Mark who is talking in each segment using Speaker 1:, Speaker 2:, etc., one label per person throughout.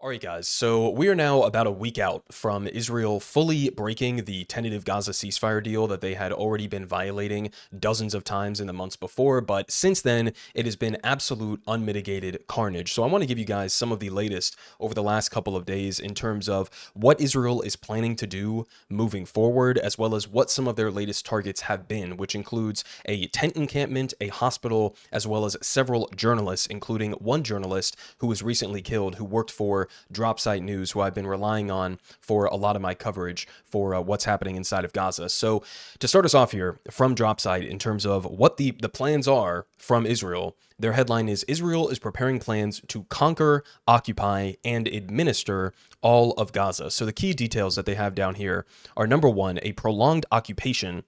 Speaker 1: All right, guys, so we are now about a week out from Israel fully breaking the tentative Gaza ceasefire deal that they had already been violating dozens of times in the months before. But since then, it has been absolute unmitigated carnage. So I want to give you guys some of the latest over the last couple of days in terms of what Israel is planning to do moving forward, as well as what some of their latest targets have been, which includes a tent encampment, a hospital, as well as several journalists, including one journalist who was recently killed who worked for Dropsite News, who I've been relying on for a lot of my coverage for what's happening inside of Gaza. So to start us off here from Dropsite in terms of what the plans are from Israel, their headline is Israel is preparing plans to conquer, occupy, and administer all of Gaza. So the key details that they have down here are number one, a prolonged occupation,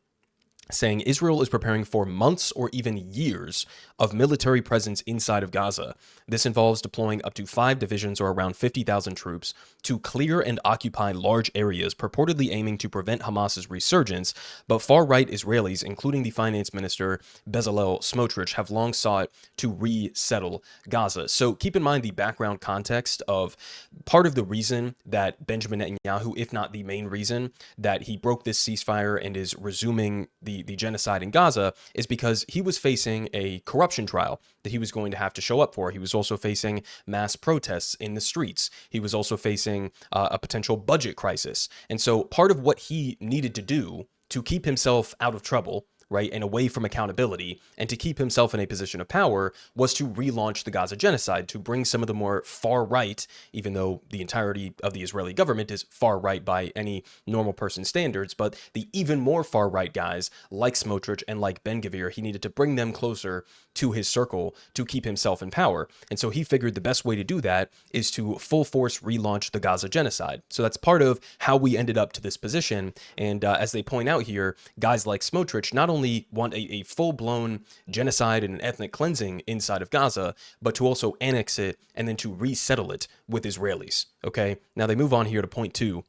Speaker 1: saying Israel is preparing for months or even years of military presence inside of Gaza. This involves deploying up to 5 divisions or around 50,000 troops to clear and occupy large areas, purportedly aiming to prevent Hamas's resurgence. But far-right Israelis, including the finance minister Bezalel Smotrich, have long sought to resettle Gaza. So keep in mind the background context of part of the reason that Benjamin Netanyahu, if not the main reason, that he broke this ceasefire and is resuming the genocide in Gaza is because he was facing a corruption trial that he was going to have to show up for. He was also facing mass protests in the streets. He was also facing a potential budget crisis. And so part of what he needed to do to keep himself out of trouble, right, and away from accountability, and to keep himself in a position of power, was to relaunch the Gaza genocide, to bring some of the more far-right, even though the entirety of the Israeli government is far-right by any normal person's standards, but the even more far-right guys, like Smotrich and like Ben-Gvir, he needed to bring them closer to his circle to keep himself in power. And so he figured the best way to do that is to full-force relaunch the Gaza genocide. So that's part of how we ended up to this position. And as they point out here, guys like Smotrich not only want a full-blown genocide and an ethnic cleansing inside of Gaza, but to also annex it and then to resettle it with Israelis. Okay, now they move on here to point 2,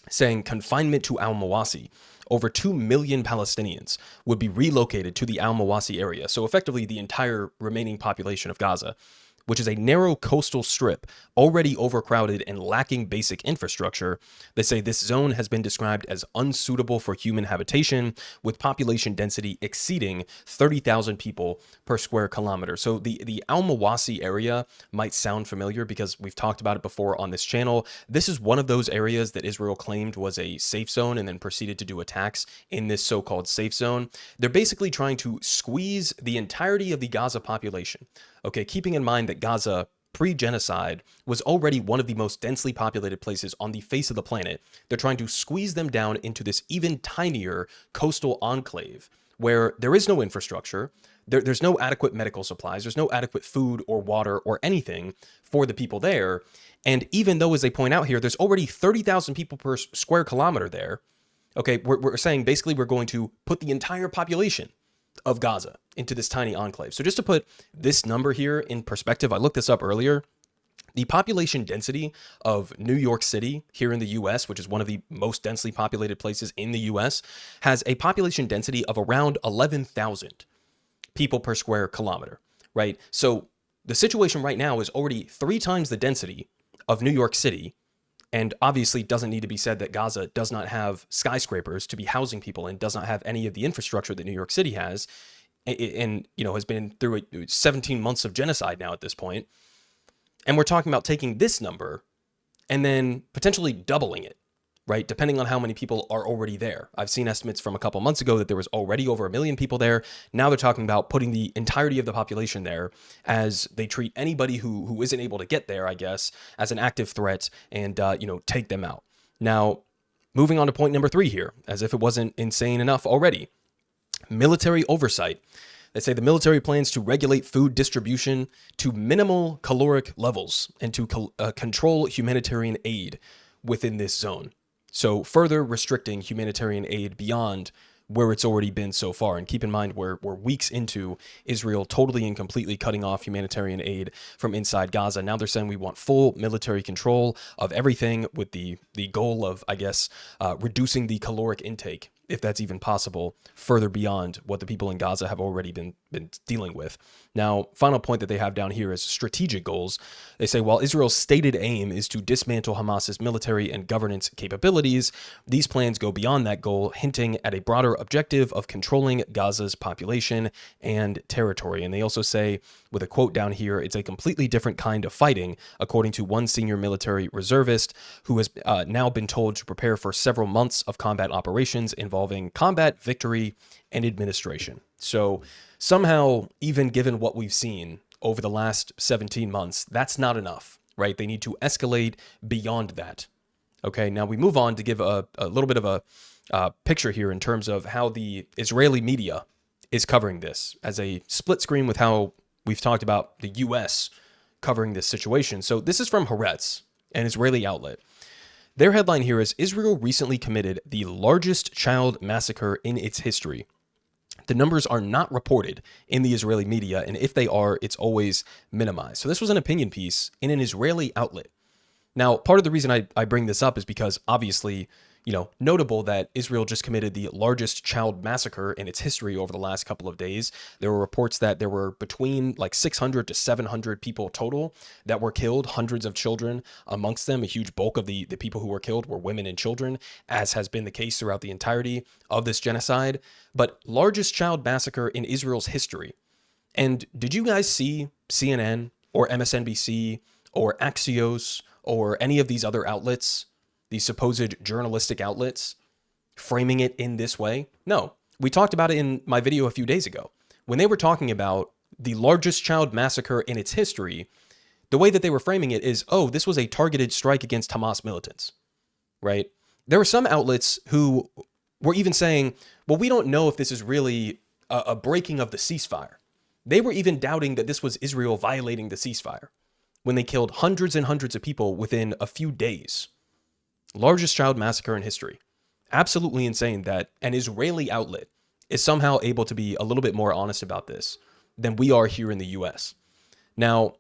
Speaker 1: saying confinement to al-Mawasi. Over 2 million Palestinians would be relocated to the al-Mawasi area, so effectively the entire remaining population of Gaza, which is a narrow coastal strip already overcrowded and lacking basic infrastructure. They say this zone has been described as unsuitable for human habitation, with population density exceeding 30,000 people per square kilometer. So the Al-Mawasi area might sound familiar because we've talked about it before on this channel. This is one of those areas that Israel claimed was a safe zone and then proceeded to do attacks in this so-called safe zone. They're basically trying to squeeze the entirety of the Gaza population. Okay, keeping in mind that Gaza pre-genocide was already one of the most densely populated places on the face of the planet. They're trying to squeeze them down into this even tinier coastal enclave where there is no infrastructure, there's no adequate medical supplies, there's no adequate food or water or anything for the people there. And even though, as they point out here, there's already 30,000 people per square kilometer there, okay, we're saying basically we're going to put the entire population of Gaza into this tiny enclave. So just to put this number here in perspective, I looked this up earlier. The population density of New York City here in the US, which is one of the most densely populated places in the US, has a population density of around 11,000 people per square kilometer, right? So the situation right now is already 3 times the density of New York City. And obviously it doesn't need to be said that Gaza does not have skyscrapers to be housing people and does not have any of the infrastructure that New York City has, and has been through 17 months of genocide now at this point. And we're talking about taking this number and then potentially doubling it, right? Depending on how many people are already there. I've seen estimates from a couple months ago that there was already over 1 million people there. Now they're talking about putting the entirety of the population there as they treat anybody who isn't able to get there, I guess, as an active threat and, take them out. Now, moving on to point number 3 here, as if it wasn't insane enough already. Military oversight. They say the military plans to regulate food distribution to minimal caloric levels and to control humanitarian aid within this zone. So further restricting humanitarian aid beyond where it's already been so far. And keep in mind, we're weeks into Israel totally and completely cutting off humanitarian aid from inside Gaza. Now they're saying we want full military control of everything with the goal of, I guess, reducing the caloric intake, if that's even possible, further beyond what the people in Gaza have already been been dealing with. Now, final point that they have down here is strategic goals. They say, while Israel's stated aim is to dismantle Hamas's military and governance capabilities, these plans go beyond that goal, hinting at a broader objective of controlling Gaza's population and territory. And they also say, with a quote down here, it's a completely different kind of fighting, according to one senior military reservist who has now been told to prepare for several months of combat operations involving combat, victory, and administration. So somehow, even given what we've seen over the last 17 months, that's not enough, right? They need to escalate beyond that. Okay, now we move on to give a little bit of a picture here in terms of how the Israeli media is covering this as a split screen with how we've talked about the U.S. covering this situation. So this is from Haaretz, an Israeli outlet. Their headline here is, Israel recently committed the largest child massacre in its history. The numbers are not reported in the Israeli media, and if they are, it's always minimized. So this was an opinion piece in an Israeli outlet. Now, part of the reason I bring this up is because obviously, notable that Israel just committed the largest child massacre in its history over the last couple of days. There were reports that there were between like 600 to 700 people total that were killed, hundreds of children amongst them. A huge bulk of the people who were killed were women and children, as has been the case throughout the entirety of this genocide. But largest child massacre in Israel's history. And did you guys see CNN or MSNBC or Axios or any of these other outlets, these supposed journalistic outlets, framing it in this way? No. We talked about it in my video a few days ago. When they were talking about the largest child massacre in its history, the way that they were framing it is, oh, this was a targeted strike against Hamas militants, right? There were some outlets who were even saying, well, we don't know if this is really a breaking of the ceasefire. They were even doubting that this was Israel violating the ceasefire when they killed hundreds and hundreds of people within a few days. Largest child massacre in history. Absolutely insane that an Israeli outlet is somehow able to be a little bit more honest about this than we are here in the US. Now,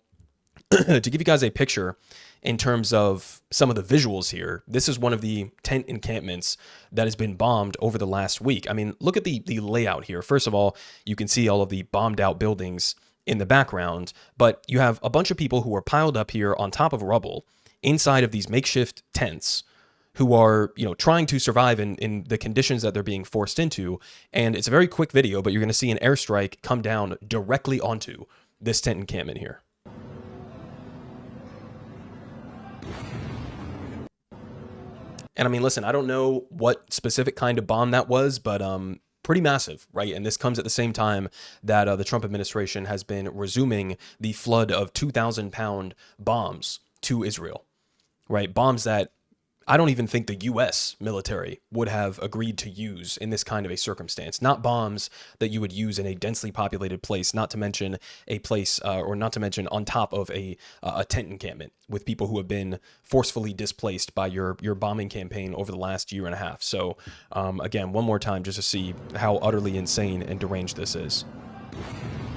Speaker 1: to give you guys a picture in terms of some of the visuals here, this is one of the tent encampments that has been bombed over the last week. I mean, look at the layout here. First of all, you can see all of the bombed out buildings in the background, but you have a bunch of people who are piled up here on top of rubble inside of these makeshift tents who are, trying to survive in the conditions that they're being forced into. And it's a very quick video, but you're going to see an airstrike come down directly onto this tent encampment here. And I mean, listen, I don't know what specific kind of bomb that was, but pretty massive, right? And this comes at the same time that the Trump administration has been resuming the flood of 2,000-pound bombs to Israel, right? Bombs that I don't even think the U.S. military would have agreed to use in this kind of a circumstance. Not bombs that you would use in a densely populated place, not to mention a place, or not to mention on top of a tent encampment with people who have been forcefully displaced by your bombing campaign over the last year and a half. So again, one more time, just to see how utterly insane and deranged this is.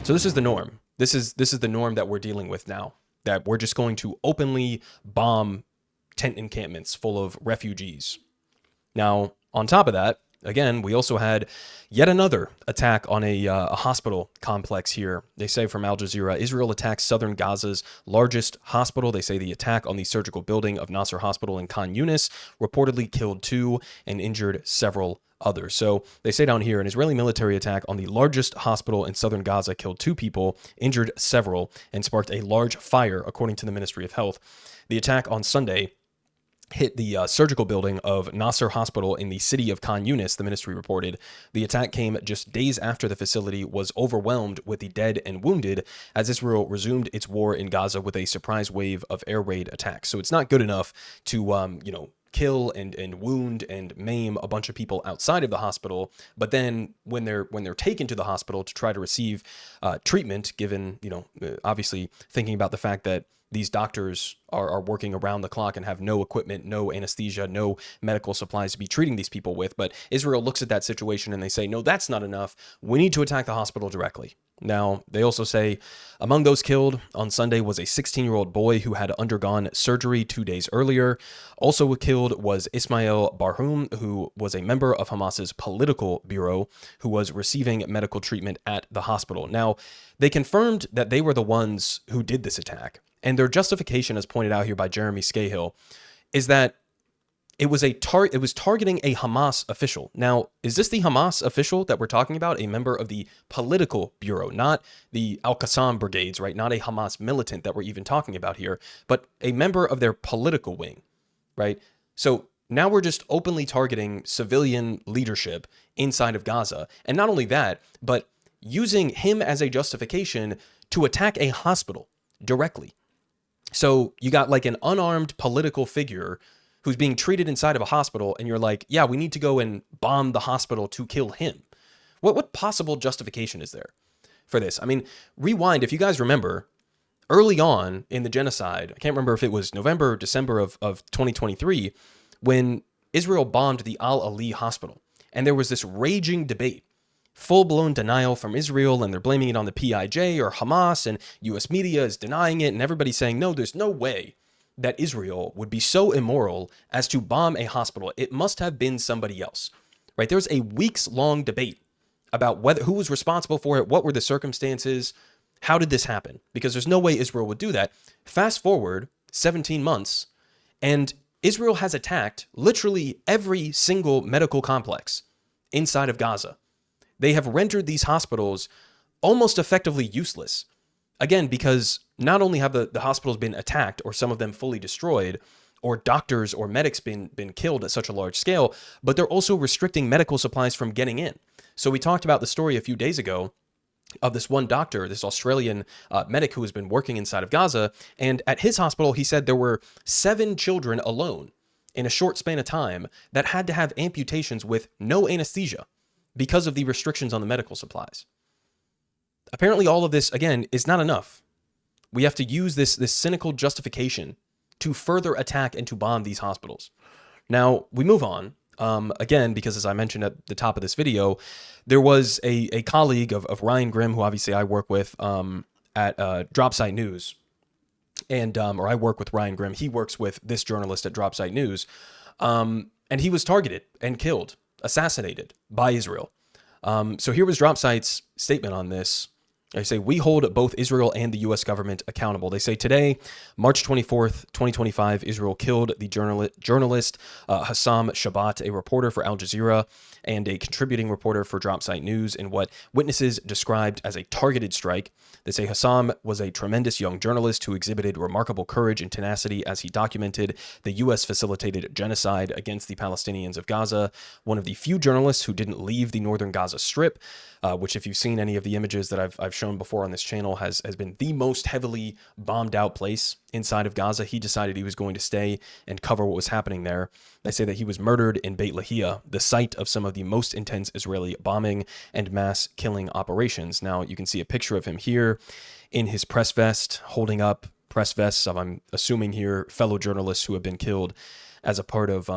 Speaker 1: So this is the norm. This is the norm that we're dealing with now, that we're just going to openly bomb tent encampments full of refugees. Now, on top of that, again, we also had yet another attack on a hospital complex here. They say from Al Jazeera, Israel attacks southern Gaza's largest hospital. They say the attack on the surgical building of Nasser Hospital in Khan Yunis reportedly killed 2 and injured several others. So they say down here, an Israeli military attack on the largest hospital in southern Gaza killed 2 people, injured several, and sparked a large fire, according to the Ministry of Health. The attack on Sunday hit the surgical building of Nasser Hospital in the city of Khan Yunis, the ministry reported. The attack came just days after the facility was overwhelmed with the dead and wounded as Israel resumed its war in Gaza with a surprise wave of air raid attacks. So it's not good enough to, kill and wound and maim a bunch of people outside of the hospital, but then when they're taken to the hospital to try to receive treatment, given, obviously thinking about the fact that these doctors are working around the clock and have no equipment, no anesthesia, no medical supplies to be treating these people with. But Israel looks at that situation and they say, no, that's not enough. We need to attack the hospital directly. Now, they also say among those killed on Sunday was a 16-year-old boy who had undergone surgery 2 days earlier. Also killed was Ismail Barhoum, who was a member of Hamas's political bureau, who was receiving medical treatment at the hospital. Now, they confirmed that they were the ones who did this attack. And their justification, as pointed out here by Jeremy Scahill, is that it was targeting a Hamas official. Now, is this the Hamas official that we're talking about? A member of the political bureau, not the Al-Qassam brigades, right? Not a Hamas militant that we're even talking about here, but a member of their political wing, right? So now we're just openly targeting civilian leadership inside of Gaza. And not only that, but using him as a justification to attack a hospital directly. So you got like an unarmed political figure who's being treated inside of a hospital, and you're like, yeah, we need to go and bomb the hospital to kill him. What possible justification is there for this? I mean, rewind, if you guys remember, early on in the genocide, I can't remember if it was November or December of 2023, when Israel bombed the Al-Ali hospital, and there was this raging debate, full-blown denial from Israel, and they're blaming it on the PIJ or Hamas, and U.S. media is denying it, and everybody's saying, no, there's no way that Israel would be so immoral as to bomb a hospital. It must have been somebody else, right? There's a weeks-long debate about who was responsible for it, what were the circumstances, how did this happen? Because there's no way Israel would do that. Fast forward 17 months, and Israel has attacked literally every single medical complex inside of Gaza. They have rendered these hospitals almost effectively useless. Again, because not only have the hospitals been attacked or some of them fully destroyed, or doctors or medics been killed at such a large scale, but they're also restricting medical supplies from getting in. So we talked about the story a few days ago of this one doctor, this Australian medic who has been working inside of Gaza, and at his hospital, he said there were 7 children alone in a short span of time that had to have amputations with no anesthesia because of the restrictions on the medical supplies. Apparently all of this, again, is not enough. We have to use this cynical justification to further attack and to bomb these hospitals. Now, we move on, again, because as I mentioned at the top of this video, there was a colleague of Ryan Grimm, who obviously I work with at Dropsite News, and or I work with Ryan Grimm. He works with this journalist at Dropsite News, and he was targeted and killed, assassinated by Israel. So here was Dropsite's statement on this. They say, we hold both Israel and the U.S. government accountable. They say today, March 24th, 2025, Israel killed the journalist Hassam Shabbat, a reporter for Al Jazeera and a contributing reporter for Dropsite News, in what witnesses described as a targeted strike. They say Hassam was a tremendous young journalist who exhibited remarkable courage and tenacity as he documented the U.S.-facilitated genocide against the Palestinians of Gaza, one of the few journalists who didn't leave the northern Gaza Strip, which if you've seen any of the images that I've shown before on this channel has been the most heavily bombed out place inside of Gaza. He decided he was going to stay and cover what was happening there. They say that he was murdered in Beit Lahia, the site of some of the most intense Israeli bombing and mass killing operations. Now you can see a picture of him here in his press vest, holding up press vests of, I'm assuming here, fellow journalists who have been killed as a part of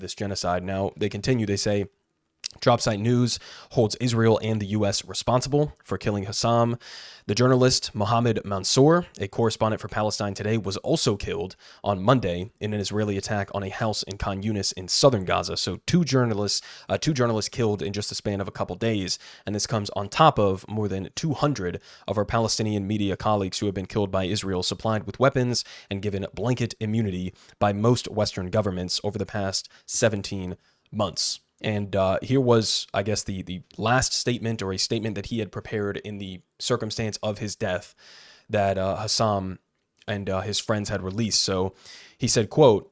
Speaker 1: this genocide. Now they continue, they say, Dropsite News holds Israel and the U.S. responsible for killing Hassam. The journalist Mohammed Mansour, a correspondent for Palestine Today, was also killed on Monday in an Israeli attack on a house in Khan Yunis in southern Gaza. So two journalists killed in just a span of a couple days, and this comes on top of more than 200 of our Palestinian media colleagues who have been killed by Israel, supplied with weapons and given blanket immunity by most Western governments over the past 17 months. And here was, I guess, the last statement, or a statement that he had prepared in the circumstance of his death that Hassam and his friends had released. So he said, quote,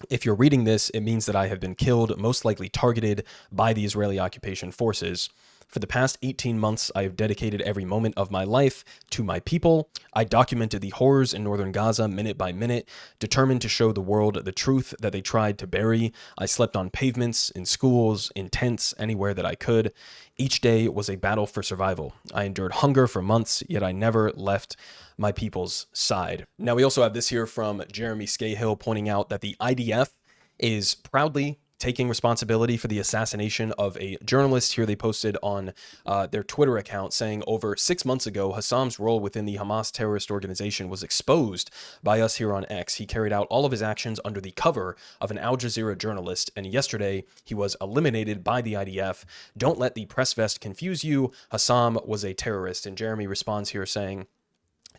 Speaker 1: "If you're reading this, it means that I have been killed, most likely targeted by the Israeli occupation forces. For the past 18 months, I have dedicated every moment of my life to my people. I documented the horrors in northern Gaza minute by minute, determined to show the world the truth that they tried to bury. I slept on pavements, in schools, in tents, anywhere that I could. Each day was a battle for survival. I endured hunger for months, yet I never left my people's side. Now, we also have this here from Jeremy Scahill pointing out that the IDF is proudly taking responsibility for the assassination of a journalist. Here they posted on their Twitter account saying, over 6 months ago, Hassam's role within the Hamas terrorist organization was exposed by us here on X. He carried out all of his actions under the cover of an Al Jazeera journalist, and yesterday he was eliminated by the IDF. Don't let the press vest confuse you. Hassam was a terrorist. And Jeremy responds here saying,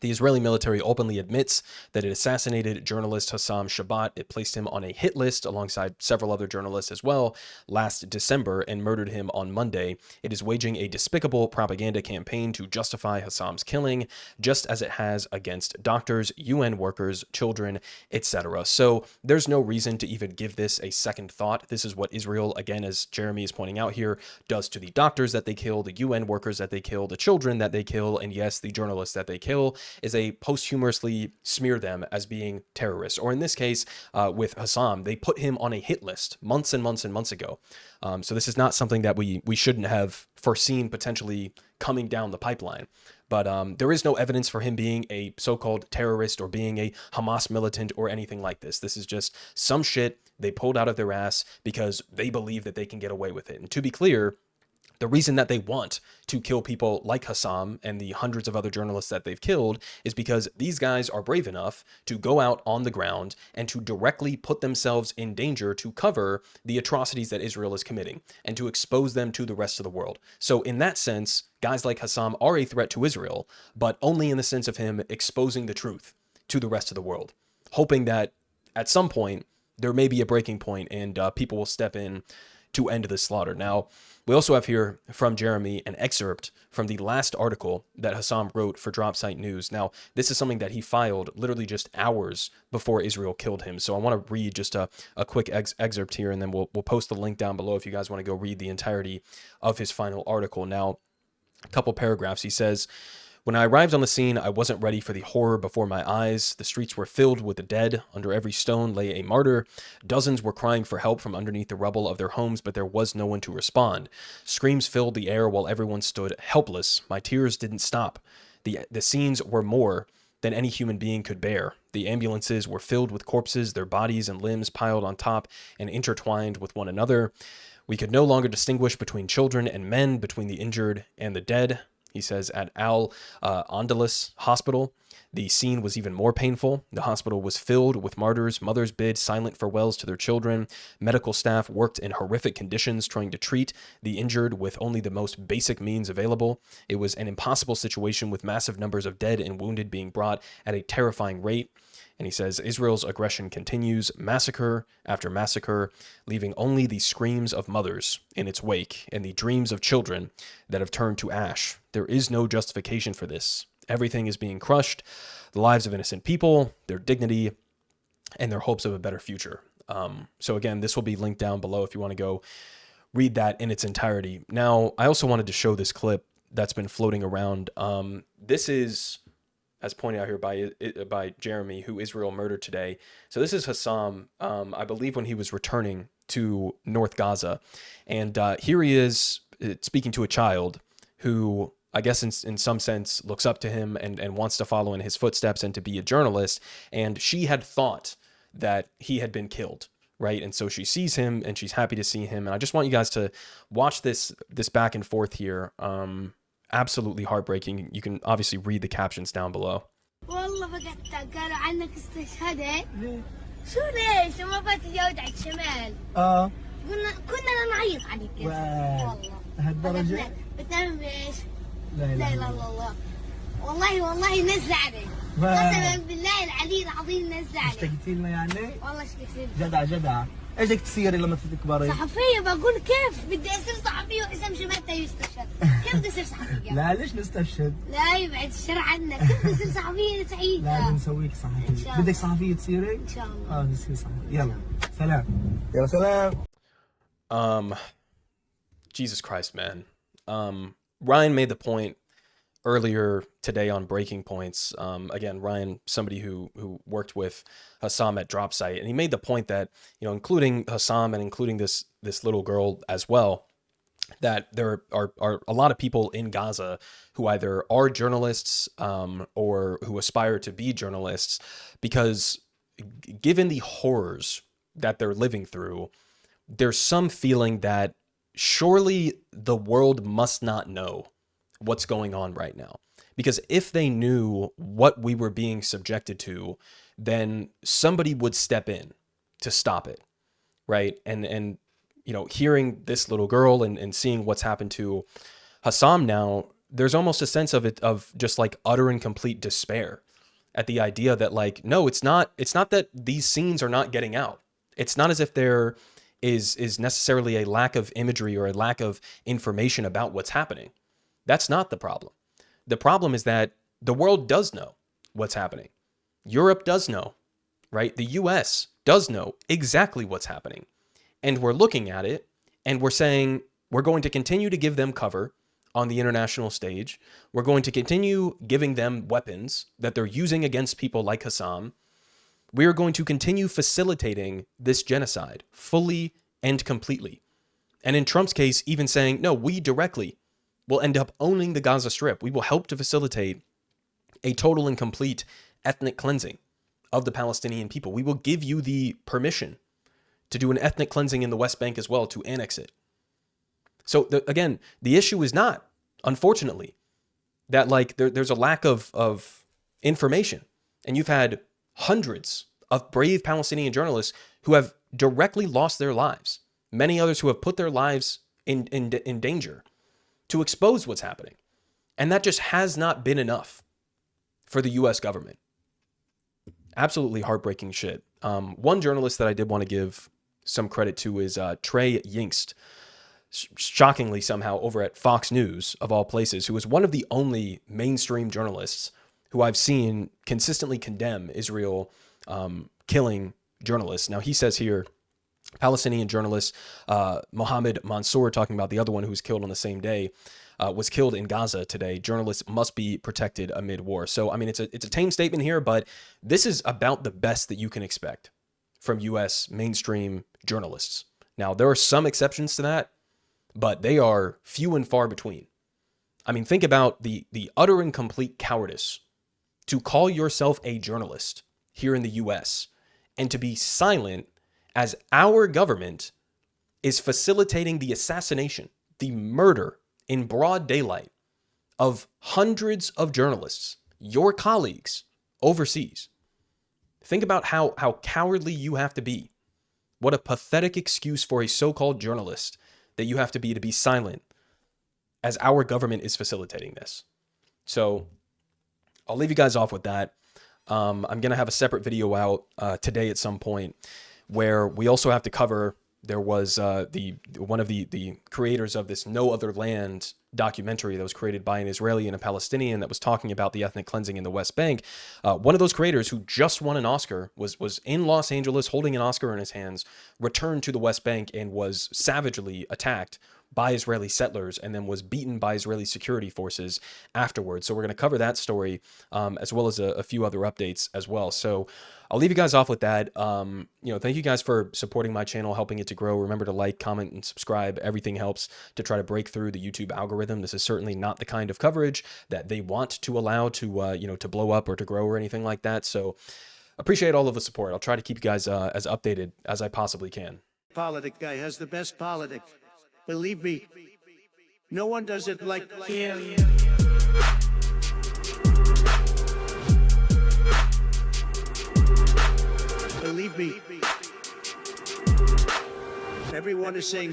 Speaker 1: the Israeli military openly admits that it assassinated journalist Hassam Shabbat. It placed him on a hit list alongside several other journalists as well last December and murdered him on Monday. It is waging a despicable propaganda campaign to justify Hassam's killing, just as it has against doctors, UN workers, children, etc. So there's no reason to even give this a second thought. This is what Israel, again, as Jeremy is pointing out here, does to the doctors that they kill, the UN workers that they kill, the children that they kill, and yes, the journalists that they kill, is they posthumously smear them as being terrorists. Or in this case, with Hassam, they put him on a hit list months and months and months ago. So this is not something that we shouldn't have foreseen potentially coming down the pipeline. But there is no evidence for him being a so-called terrorist or being a Hamas militant or anything like this. This is just some shit they pulled out of their ass because they believe that they can get away with it. And to be clear, the reason that they want to kill people like Hassam and the hundreds of other journalists that they've killed is because these guys are brave enough to go out on the ground and to directly put themselves in danger to cover the atrocities that Israel is committing and to expose them to the rest of the world. So in that sense, guys like Hassam are a threat to Israel, but only in the sense of him exposing the truth to the rest of the world, hoping that at some point there may be a breaking point and people will step in to end the slaughter. Now, we also have here from Jeremy an excerpt from the last article that Hassam wrote for Dropsite News. Now, this is something that he filed literally just hours before Israel killed him. So I want to read just a quick excerpt here, and then we'll post the link down below if you guys want to go read the entirety of his final article. Now, a couple paragraphs. He says, when I arrived on the scene, I wasn't ready for the horror before my eyes. The streets were filled with the dead. Under every stone lay a martyr. Dozens were crying for help from underneath the rubble of their homes, but there was no one to respond. Screams filled the air while everyone stood helpless. My tears didn't stop. The scenes were more than any human being could bear. The ambulances were filled with corpses, their bodies and limbs piled on top and intertwined with one another. We could no longer distinguish between children and men, between the injured and the dead. He says at Al-Andalus Hospital, the scene was even more painful. The hospital was filled with martyrs. Mothers bid silent farewells to their children. Medical staff worked in horrific conditions trying to treat the injured with only the most basic means available. It was an impossible situation with massive numbers of dead and wounded being brought at a terrifying rate. And he says, Israel's aggression continues, massacre after massacre, leaving only the screams of mothers in its wake and the dreams of children that have turned to ash. There is no justification for this. Everything is being crushed, the lives of innocent people, their dignity, and their hopes of a better future. So again, this will be linked down below if you want to go read that in its entirety. Now, I also wanted to show this clip that's been floating around. This is, as pointed out here by Jeremy, who Israel murdered today. So this is Hassam, I believe when he was returning to North Gaza. And here he is speaking to a child who, I guess in some sense, looks up to him and wants to follow in his footsteps and to be a journalist. And she had thought that he had been killed, right? And so she sees him and she's happy to see him. And I just want you guys to watch this back and forth here. Absolutely heartbreaking. You can obviously read the captions down below.
Speaker 2: والله فقدتك قالوا عنك استشهدت. ليه؟ شو ليش؟ ما فات تجاوز على الشمال. كنا نعيط عليك. والله. لهالدرجة؟ بتنام بايش؟ لا اله الا الله. والله نزل علي. قسما بالله العلي العظيم نزل علي. اشتقتي لنا يعني؟ والله اشتقتي لنا. جدع. ايش بدك تصيري لما تكبري؟ صحفية. بقول كيف بدي اصير صحفية وحسام شمالته يستشهد. كيف بدي اصير صحفية؟ لا ليش نستشهد؟ لا يبعد الشر عنك. كيف بدي اصير صحفية سعيدة؟ لا بنسويك صحفية. بدك صحفية تصيري؟ ان شاء الله. تصيري صحفية. يلا سلام. يلا سلام.
Speaker 1: Jesus Christ, man. Ryan made the point earlier today on Breaking Points. Again, Ryan, somebody who worked with Hassam at Dropsite, and he made the point that, including Hassam and including this little girl as well, that there are a lot of people in Gaza who either are journalists or who aspire to be journalists, because given the horrors that they're living through, there's some feeling that surely the world must not know what's going on right now. Because if they knew what we were being subjected to, then somebody would step in to stop it, right? And hearing this little girl and seeing what's happened to Hassam now, there's almost a sense of just like utter and complete despair at the idea that, like, no, it's not that these scenes are not getting out. It's not as if there is necessarily a lack of imagery or a lack of information about what's happening. That's not the problem. The problem is that the world does know what's happening. Europe does know, right? The US does know exactly what's happening. And we're looking at it and we're saying we're going to continue to give them cover on the international stage. We're going to continue giving them weapons that they're using against people like Hassam. We are going to continue facilitating this genocide fully and completely. And in Trump's case, even saying, no, we directly will end up owning the Gaza Strip. We will help to facilitate a total and complete ethnic cleansing of the Palestinian people. We will give you the permission to do an ethnic cleansing in the West Bank as well, to annex it. So again, the issue is not, unfortunately, that like there's a lack of information. And you've had hundreds of brave Palestinian journalists who have directly lost their lives. Many others who have put their lives in danger to expose what's happening. And that just has not been enough for the U.S. government. Absolutely heartbreaking shit. One journalist that I did want to give some credit to is Trey Yingst, shockingly somehow over at Fox News, of all places, who is one of the only mainstream journalists who I've seen consistently condemn Israel killing journalists. Now, he says here, Palestinian journalist Mohammed Mansour, talking about the other one who was killed on the same day, was killed in Gaza today. Journalists must be protected amid war. So, I mean, it's a tame statement here, but this is about the best that you can expect from U.S. mainstream journalists. Now, there are some exceptions to that, but they are few and far between. I mean, think about the utter and complete cowardice to call yourself a journalist here in the U.S. and to be silent as our government is facilitating the assassination, the murder in broad daylight of hundreds of journalists, your colleagues overseas. Think about how cowardly you have to be. What a pathetic excuse for a so-called journalist that you have to be silent as our government is facilitating this. So I'll leave you guys off with that. I'm going to have a separate video out today at some point where we also have to cover, there was one of the creators of this No Other Land documentary that was created by an Israeli and a Palestinian that was talking about the ethnic cleansing in the West Bank. One of those creators who just won an Oscar was in Los Angeles holding an Oscar in his hands, returned to the West Bank and was savagely attacked by Israeli settlers and then was beaten by Israeli security forces afterwards. So we're going to cover that story as well as a few other updates as well. So I'll leave you guys off with that. Thank you guys for supporting my channel, helping it to grow. Remember to like, comment, and subscribe. Everything helps to try to break through the YouTube algorithm. This is certainly not the kind of coverage that they want to allow to blow up or to grow or anything like that. So appreciate all of the support. I'll try to keep you guys as updated as I possibly can.
Speaker 3: Politic guy has the best politics. Believe me, no one does it like him. Believe me, everyone is saying